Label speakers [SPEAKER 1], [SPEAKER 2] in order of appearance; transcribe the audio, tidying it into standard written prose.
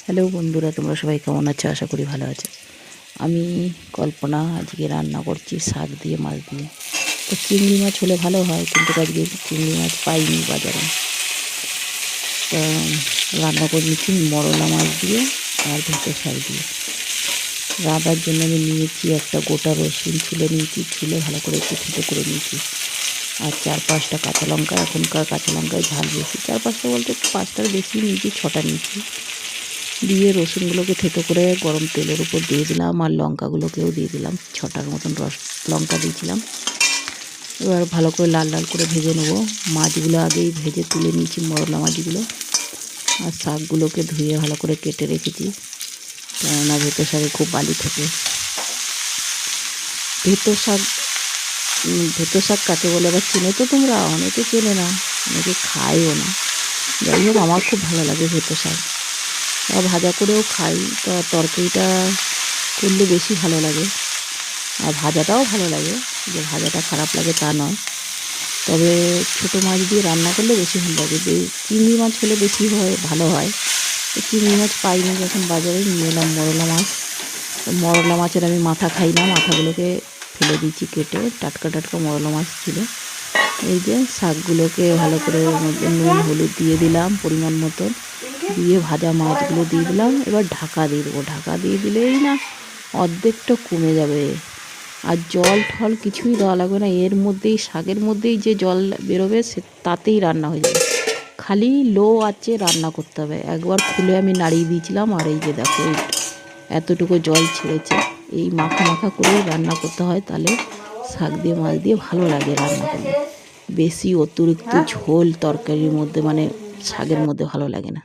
[SPEAKER 1] Hello বন্ধুরা, তোমরা সবাই কেমন আছো? আশা করি ভালো আছো। আমি কল্পনা আজকে রান্না করছি শাক দিয়ে মাছ দিয়ে। তো চিংড়ি মাছ হলে ভালো হয়, কিন্তু আজকে চিংড়ি মাছ পাইনি বাজারে। তো রান্না করে নিচ্ছি মরলা মাছ দিয়ে আর ভেতর শাক দিয়ে। রান্নার জন্য আমি নিয়েছি একটা গোটা রসুন ছুলে নিয়েছি, ছুলে ভালো করে একটু থেতো করে নিয়েছি। আর 4-5টা কাঁচা লঙ্কা, এখনকার কাঁচা লঙ্কায় ঝাল বেশি। 4-5টা বলতে 5টার বেশি নিয়েছি, 6টা নিয়েছি। দিয়ে রসুনগুলোকে থেতো করে গরম তেলের উপর দিয়ে দিলাম, আর লঙ্কাগুলোকেও দিয়ে দিলাম। 6টার মতন লঙ্কা দিয়েছিলাম। এবার ভালো করে লাল লাল করে ভেজে নেবো। মাছগুলো আগেই ভেজে তুলে নিয়েছি, মরলা মাছগুলো। আর শাকগুলোকে ধুয়ে ভালো করে কেটে রেখেছি, কেননা ভেতর শাকে খুব বালি থাকে। ভেতর শাক ভেতর শাক কাকে বলে আবার চেনো তো তোমরা? অনেকে চেনে না, অনেকে খায়ও না। যাই হোক, আমার খুব ভালো লাগে ভেতর শাক। ভাজা করেও খাই, তা তরকারিটা করলে বেশি ভালো লাগে। আর ভাজাটাও ভালো লাগে, যে ভাজাটা খারাপ লাগে তা নয়। তবে ছোটো মাছ দিয়ে রান্না করলে বেশি ভালো লাগে। চিংড়ি মাছ হলে বেশি ভালো হয়। তো চিংড়ি মাছ পাইনি যখন বাজারে, নিয়ে এলাম মরলা মাছ। তো মরলা মাছের আমি মাথা খাই না, মাথাগুলোকে ফেলে দিচ্ছি কেটে। টাটকা টাটকা মরলা মাছ ছিল। এই যে শাকগুলোকে ভালো করে ওর মধ্যে নুন হলুদ দিয়ে দিলাম পরিমাণ মতন, দিয়ে ভাজা মাছগুলো দিয়ে দিলাম। এবার ঢাকা দিয়ে দেবো। ঢাকা দিয়ে দিলেই না অর্ধেকটা কমে যাবে। আর জল ঠল কিছুই দেওয়া লাগবে না, এর মধ্যেই শাকের মধ্যেই যে জল বেরোবে তাতেই রান্না হয়ে যাবে। খালি লো আঁচে রান্না করতে হবে। একবার খুলে আমি নাড়িয়ে দিয়েছিলাম, আর এই যে দেখো এতটুকু জল ছেড়েছে। এই মাখা মাখা করেই রান্না করতে হয়, তাহলে শাক দিয়ে মাছ দিয়ে ভালো লাগে রান্না করলে। বেশি অতিরিক্ত ঝোল তরকারির মধ্যে, মানে শাকের মধ্যে ভালো লাগে না।